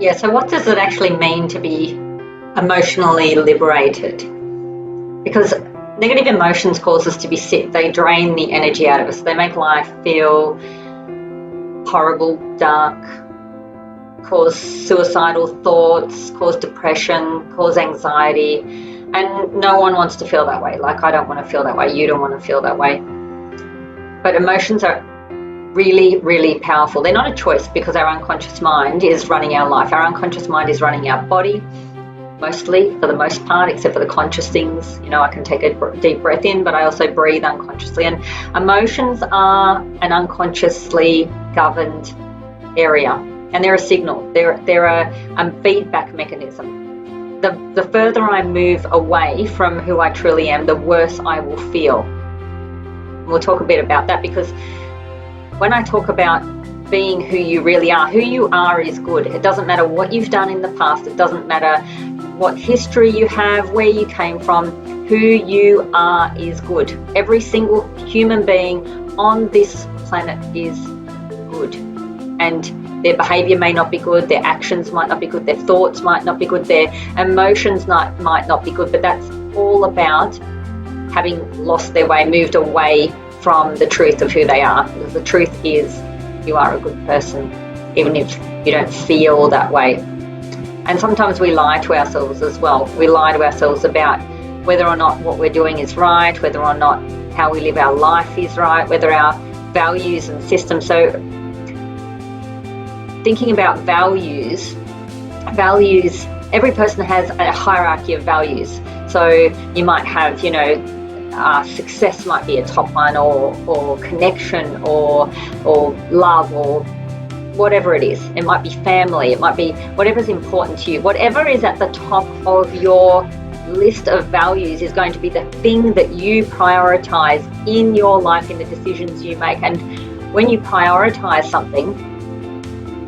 Yeah, so what does it actually mean to be emotionally liberated? Because negative emotions cause us to be sick. They drain the energy out of us. They make life feel horrible, dark, cause suicidal thoughts, cause depression, cause anxiety. And no one wants to feel that way. Like, I don't want to feel that way. You don't want to feel that way. But emotions are really, really powerful. They're not a choice, because our unconscious mind is running our life. Our unconscious mind is running our body, mostly, for the most part, except for the conscious things. You know, I can take a deep breath in, but I also breathe unconsciously. And emotions are an unconsciously governed area, and they're a signal. They're a feedback mechanism. The further I move away from who I truly am, the worse I will feel. We'll talk a bit about that, because when I talk about being who you really are, who you are is good. It doesn't matter what you've done in the past. It doesn't matter what history you have, where you came from. Who you are is good. Every single human being on this planet is good. And their behavior may not be good, their actions might not be good, their thoughts might not be good, their emotions might not be good, but that's all about having lost their way, moved away from the truth of who they are. Because the truth is, you are a good person, even if you don't feel that way. And sometimes we lie to ourselves as well. We lie to ourselves about whether or not what we're doing is right, whether or not how we live our life is right, whether our values and systems. So thinking about values, every person has a hierarchy of values. So you might have, success might be a top one, or connection, or love, or whatever it is. It might be family, it might be whatever's important to you. Whatever is at the top of your list of values is going to be the thing that you prioritize in your life, in the decisions you make. And when you prioritize something,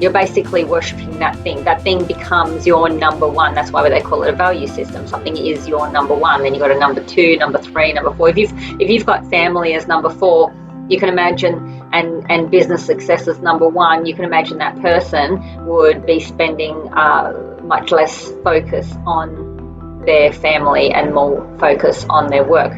you're basically worshipping that thing. That thing becomes your number one. That's why they call it a value system. Something is your number one. Then you've got a number two, number three, number four. If you've got family as number four, you can imagine, and business success as number one, you can imagine that person would be spending much less focus on their family and more focus on their work.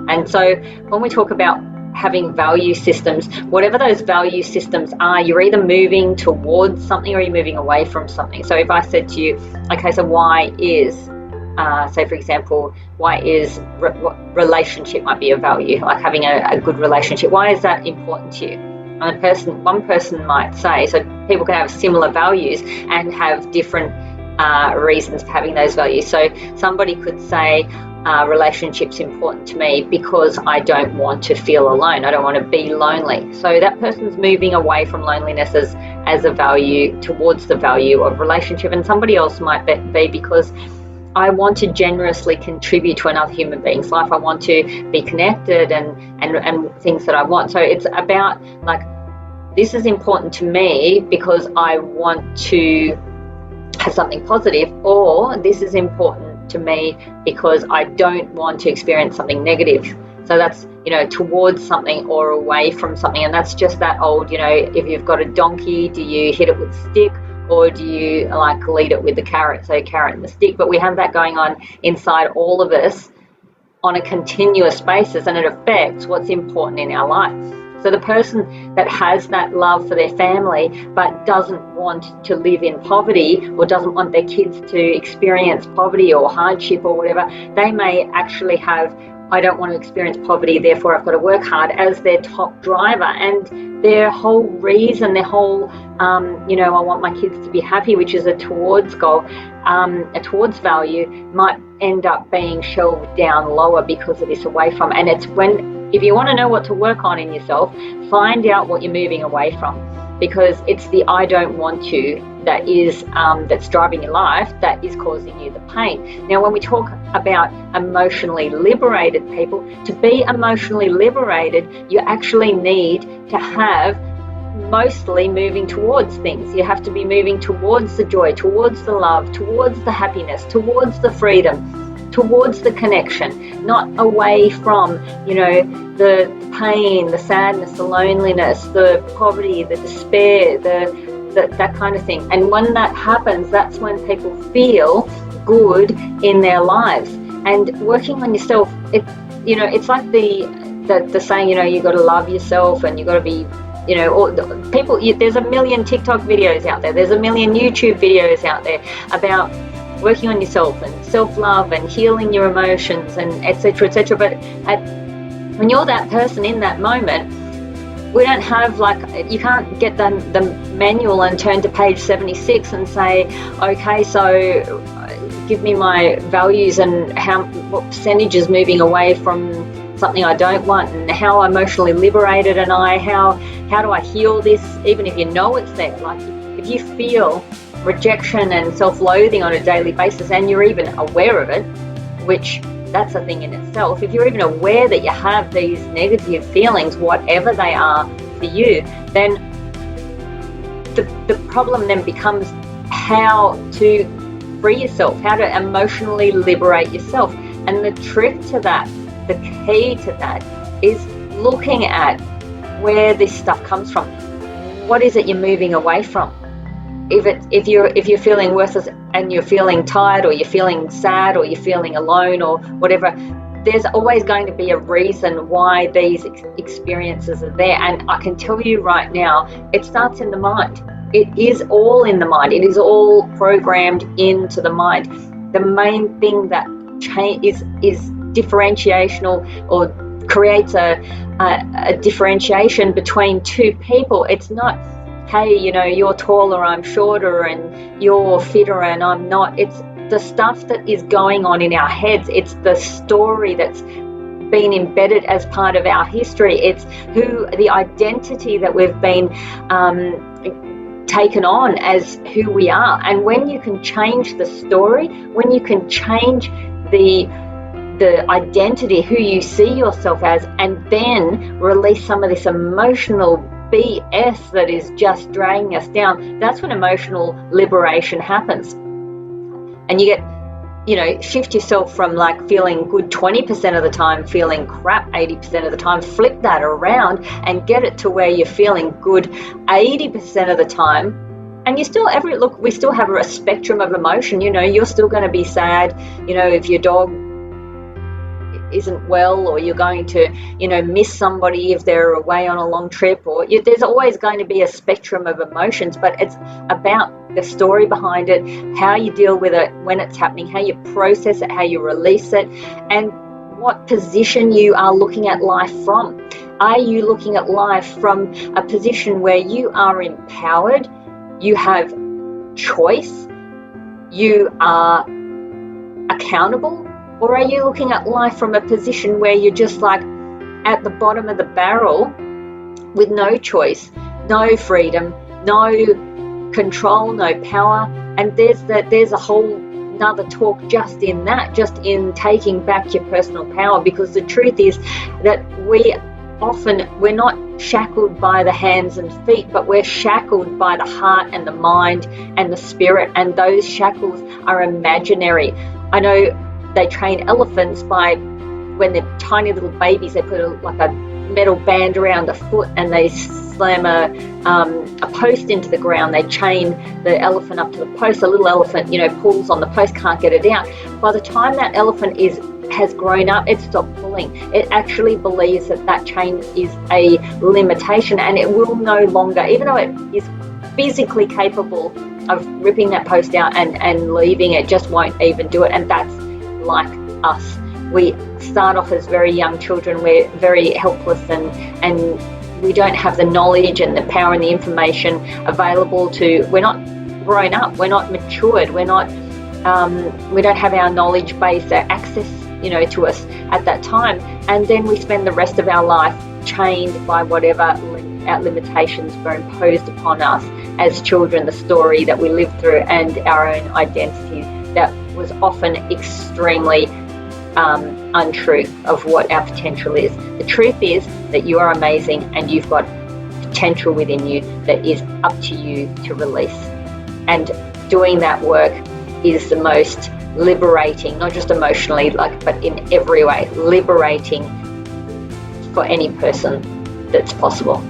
And so when we talk about having value systems, whatever those value systems are, you're either moving towards something or you're moving away from something. So if I said to you, okay, so why is, say for example, why is relationship might be a value, like having a good relationship. Why is that important to you? And one person might say, so people can have similar values and have different reasons for having those values. So somebody could say, relationship's important to me because I don't want to feel alone. I don't want to be lonely. So that person's moving away from loneliness as a value towards the value of relationship. And somebody else might be because I want to generously contribute to another human being's life. I want to be connected and things that I want. So it's about, like, this is important to me because I want to have something positive, or this is important to me because I don't want to experience something negative. So that's, towards something or away from something. And that's just that old, if you've got a donkey, do you hit it with a stick or do you lead it with the carrot? So carrot and the stick. But we have that going on inside all of us on a continuous basis, and it affects what's important in our life. So the person that has that love for their family but doesn't want to live in poverty, or doesn't want their kids to experience poverty or hardship or whatever, they may actually have, I don't want to experience poverty, therefore I've got to work hard, as their top driver. And their whole reason, their whole, I want my kids to be happy, which is a towards goal, a towards value, might end up being shelved down lower because of this away from. And it's if you want to know what to work on in yourself, find out what you're moving away from, because it's the I don't want to that is that's driving your life, that is causing you the pain. Now, when we talk about emotionally liberated people, to be emotionally liberated, you actually need to have mostly moving towards things. You have to be moving towards the joy, towards the love, towards the happiness, towards the freedom, towards the connection, not away from, the pain, the sadness, the loneliness, the poverty, the despair, the that kind of thing. And when that happens, that's when people feel good in their lives. And working on yourself, it's like the saying, you got to love yourself, and you got to be, there's a million TikTok videos out there, there's a million YouTube videos out there about working on yourself and self-love and healing your emotions and etc. But when you're that person in that moment, we don't have, you can't get the manual and turn to page 76 and say, okay, so give me my values and what percentage is moving away from something I don't want, and how emotionally liberated am I, how do I heal this, even if you know it's there. Like, if you feel rejection and self-loathing on a daily basis, and you're even aware of it, which that's a thing in itself, if you're even aware that you have these negative feelings, whatever they are for you, then the problem then becomes how to free yourself, how to emotionally liberate yourself. And the trick to that, the key to that, is looking at where this stuff comes from. What is it you're moving away from? If you're feeling worthless and you're feeling tired, or you're feeling sad, or you're feeling alone, or whatever, there's always going to be a reason why these experiences are there. And I can tell you right now, it starts in the mind. It is all in the mind. It is all programmed into the mind. The main thing that is differentiational, or creates a differentiation between two people. It's not, hey, you're taller, I'm shorter, and you're fitter and I'm not. It's the stuff that is going on in our heads. It's the story that's been embedded as part of our history. It's the identity that we've been taken on as who we are. And when you can change the story, when you can change the identity, who you see yourself as, and then release some of this emotional BS that is just dragging us down, that's when emotional liberation happens. And you get, shift yourself from feeling good 20% of the time, feeling crap 80% of the time, flip that around and get it to where you're feeling good 80% of the time. And you still we still have a spectrum of emotion. You're still going to be sad, if your dog isn't well, or you're going to miss somebody if they're away on a long trip, or there's always going to be a spectrum of emotions. But it's about the story behind it, how you deal with it when it's happening, how you process it, how you release it, and what position you are looking at life from. Are you looking at life from a position where you are empowered, you have choice, you are accountable? Or are you looking at life from a position where you're just at the bottom of the barrel with no choice, no freedom, no control, no power? And there's a whole another talk just in in taking back your personal power, because the truth is that we're not shackled by the hands and feet, but we're shackled by the heart and the mind and the spirit, and those shackles are imaginary. I know they train elephants by, when they're tiny little babies, they put a metal band around the foot and they slam a post into the ground. They chain the elephant up to the post. The little elephant, pulls on the post, can't get it out. By the time that elephant has grown up, it stopped pulling. It actually believes that chain is a limitation, and it will no longer, even though it is physically capable of ripping that post out and leaving, it just won't even do it. And that's like us. We start off as very young children. We're very helpless, and we don't have the knowledge and the power and the information available we're not grown up, we're not matured, we don't have our knowledge base, our access to us at that time. And then we spend the rest of our life chained by whatever our limitations were imposed upon us as children, the story that we lived through, and our own identity that was often extremely untrue of what our potential is. The truth is that you are amazing, and you've got potential within you that is up to you to release. And doing that work is the most liberating, not just emotionally, but in every way, liberating for any person that's possible.